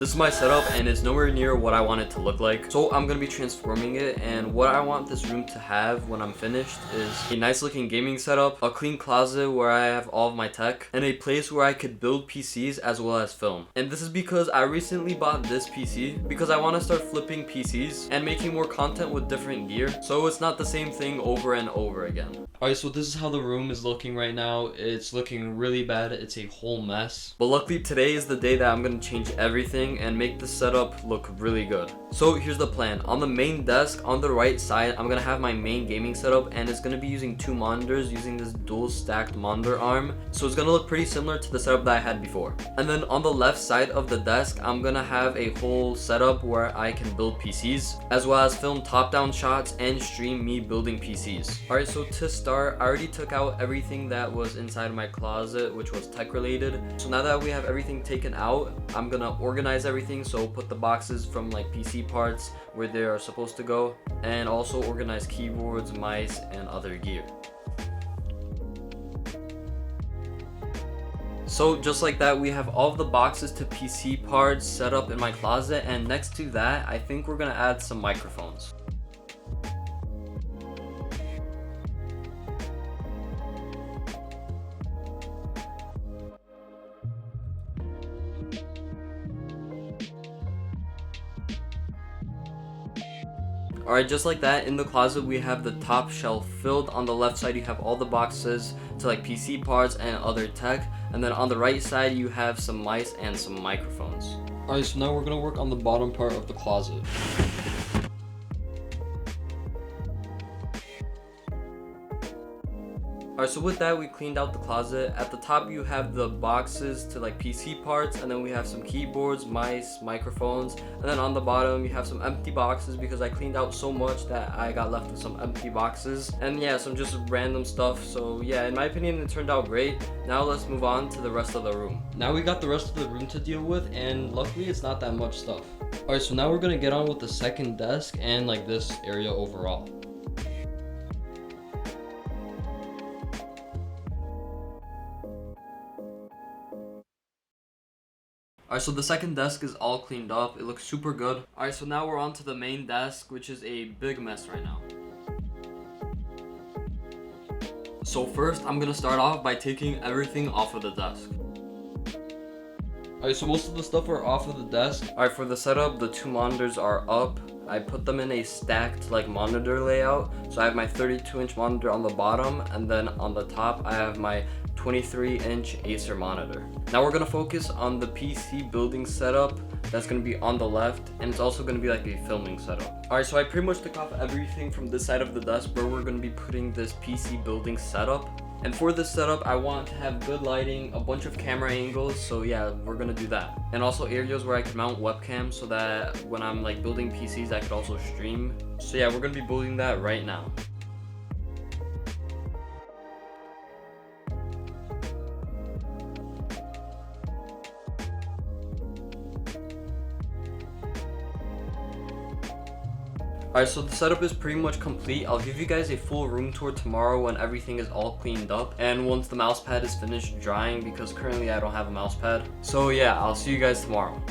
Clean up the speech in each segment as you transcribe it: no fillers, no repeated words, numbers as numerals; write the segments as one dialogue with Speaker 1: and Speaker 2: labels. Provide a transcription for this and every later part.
Speaker 1: This is my setup and it's nowhere near what I want it to look like. So I'm gonna be transforming it, and what I want this room to have when I'm finished is a nice looking gaming setup, a clean closet where I have all of my tech, and a place where I could build PCs as well as film. And this is because I recently bought this PC because I want to start flipping PCs and making more content with different gear, so it's not the same thing over and over again. Alright, so this is how the room is looking right now. It's looking really bad. It's a whole mess. But luckily today is the day that I'm gonna change everything and make the setup look really good. So here's the plan. On the main desk on the right side, I'm gonna have my main gaming setup, and it's gonna be using two monitors using this dual stacked monitor arm. So it's gonna look pretty similar to the setup that I had before. And then on the left side of the desk, I'm gonna have a whole setup where I can build PCs, as well as film top-down shots and stream me building PCs. Alright, so to start, I already took out everything that was inside my closet, which was tech related. So now that we have everything taken out, I'm gonna organize everything. So put the boxes from like PC parts where they are supposed to go, and also organize keyboards, mice, and other gear. So just like that, we have all of the boxes to PC parts set up in my closet, and next to that, I think we're gonna add some microphones. Alright, just like that, in the closet we have the top shelf filled. On the left side you have all the boxes to like PC parts and other tech, and then on the right side you have some mice and some microphones. Alright, so now we're gonna work on the bottom part of the closet. Alright, so with that, we cleaned out the closet. At the top you have the boxes to like PC parts, and then we have some keyboards, mice, microphones, and then on the bottom you have some empty boxes because I cleaned out so much that I got left with some empty boxes, and yeah, some just random stuff. So yeah, in my opinion it turned out great. Now let's move on to the rest of the room. Now we got the rest of the room to deal with, and luckily it's not that much stuff. Alright, so now we're gonna get on with the second desk and like this area overall. Alright, so the second desk is all cleaned up. It looks super good. Alright, so now we're on to the main desk, which is a big mess right now. So first, I'm gonna start off by taking everything off of the desk. Alright, so most of the stuff are off of the desk. Alright, for the setup, the two monitors are up. I put them in a stacked like monitor layout. So I have my 32-inch monitor on the bottom, and then on the top I have my 23-inch Acer monitor. Now we're gonna focus on the PC building setup that's gonna be on the left, and it's also gonna be like a filming setup. Alright, so I pretty much took off everything from this side of the desk where we're gonna be putting this PC building setup. And for this setup, I want to have good lighting, a bunch of camera angles, so yeah, we're gonna do that. And also areas where I can mount webcams so that when I'm like building PCs, I could also stream. So yeah, we're gonna be building that right now. Alright, so the setup is pretty much complete. I'll give you guys a full room tour tomorrow when everything is all cleaned up, and once the mouse pad is finished drying, because currently I don't have a mouse pad. So yeah, I'll see you guys tomorrow.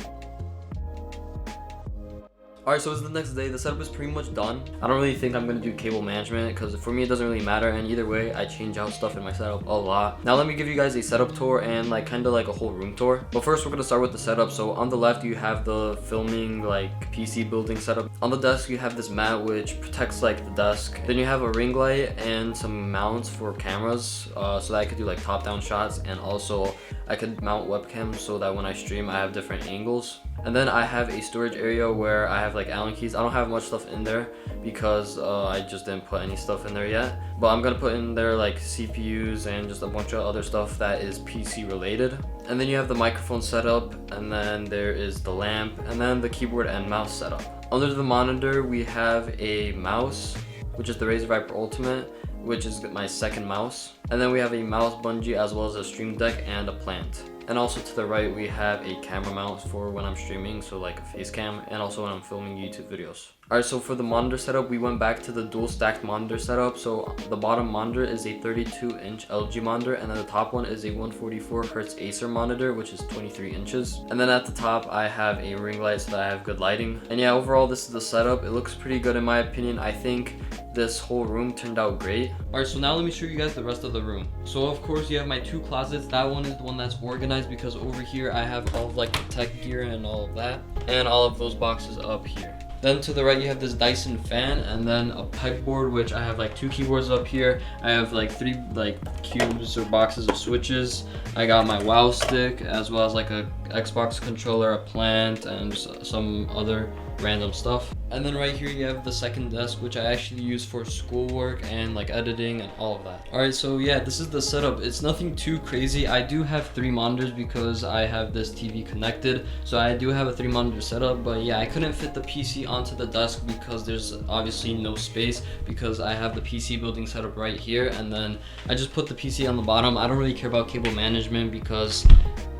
Speaker 1: Alright, so it's the next day. The setup is pretty much done. I don't really think I'm going to do cable management because for me it doesn't really matter, and either way I change out stuff in my setup a lot. Now let me give you guys a setup tour and like kind of like a whole room tour. But first we're going to start with the setup. So on the left you have the filming like PC building setup. On the desk you have this mat which protects like the desk. Then you have a ring light and some mounts for cameras so that I could do like top down shots, and also I could mount webcams so that when I stream I have different angles. And then I have a storage area where I have like Allen keys. I don't have much stuff in there because I just didn't put any stuff in there yet. But I'm gonna put in there like CPUs and just a bunch of other stuff that is PC related. And then you have the microphone setup, and then there is the lamp, and then the keyboard and mouse setup. Under the monitor we have a mouse, which is the Razer Viper Ultimate, which is my second mouse. And then we have a mouse bungee as well as a stream deck and a plant. And also to the right, we have a camera mount for when I'm streaming, so like a face cam, and also when I'm filming YouTube videos. Alright, so for the monitor setup, we went back to the dual stacked monitor setup. So the bottom monitor is a 32-inch LG monitor, and then the top one is a 144Hz Acer monitor, which is 23 inches. And then at the top, I have a ring light so that I have good lighting. And yeah, overall, this is the setup. It looks pretty good in my opinion. I think this whole room turned out great. Alright, so now let me show you guys the rest of the room. So of course, you have my 2 closets. That one is the one that's organized because over here, I have all of like the tech gear and all of that, and all of those boxes up here. Then to the right, you have this Dyson fan, and then a pegboard, which I have like 2 keyboards up here. I have like 3 like cubes or boxes of switches. I got my WoW stick, as well as like a Xbox controller, a plant, and some other random stuff. And then right here you have the second desk, which I actually use for schoolwork and like editing and all of that. Alright, so yeah, this is the setup. It's nothing too crazy. I do have 3 monitors because I have this TV connected, so I do have a 3 monitor setup. But yeah, I couldn't fit the PC onto the desk because there's obviously no space, because I have the PC building setup right here, and then I just put the PC on the bottom. I don't really care about cable management because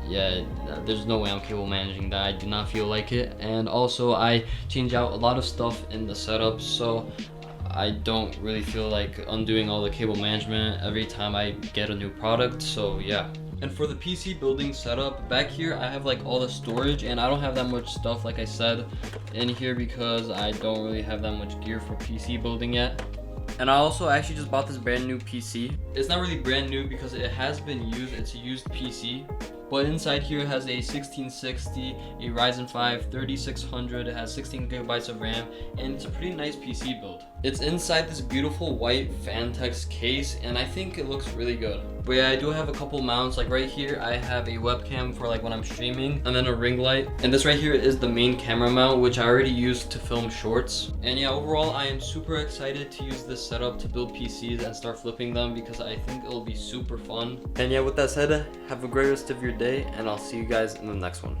Speaker 1: yeah, there's no way I'm cable managing that. I do not feel like it. And also I change out a lot of stuff in the setup, so I don't really feel like undoing all the cable management every time I get a new product. So yeah. And for the PC building setup, back here I have like all the storage, and I don't have that much stuff, like I said, in here because I don't really have that much gear for PC building yet. And I also actually just bought this brand new PC. It's not really brand new because it has been used. It's a used PC. But inside here it has a 1660, a Ryzen 5 3600, it has 16 gigabytes of RAM, and it's a pretty nice PC build. It's inside this beautiful white Fantex case, and I think it looks really good. But yeah, I do have a couple mounts. Like right here, I have a webcam for like when I'm streaming, and then a ring light. And this right here is the main camera mount, which I already used to film shorts. And yeah, overall, I am super excited to use this setup to build PCs and start flipping them because I think it'll be super fun. And yeah, with that said, have a great rest of your day, and I'll see you guys in the next one.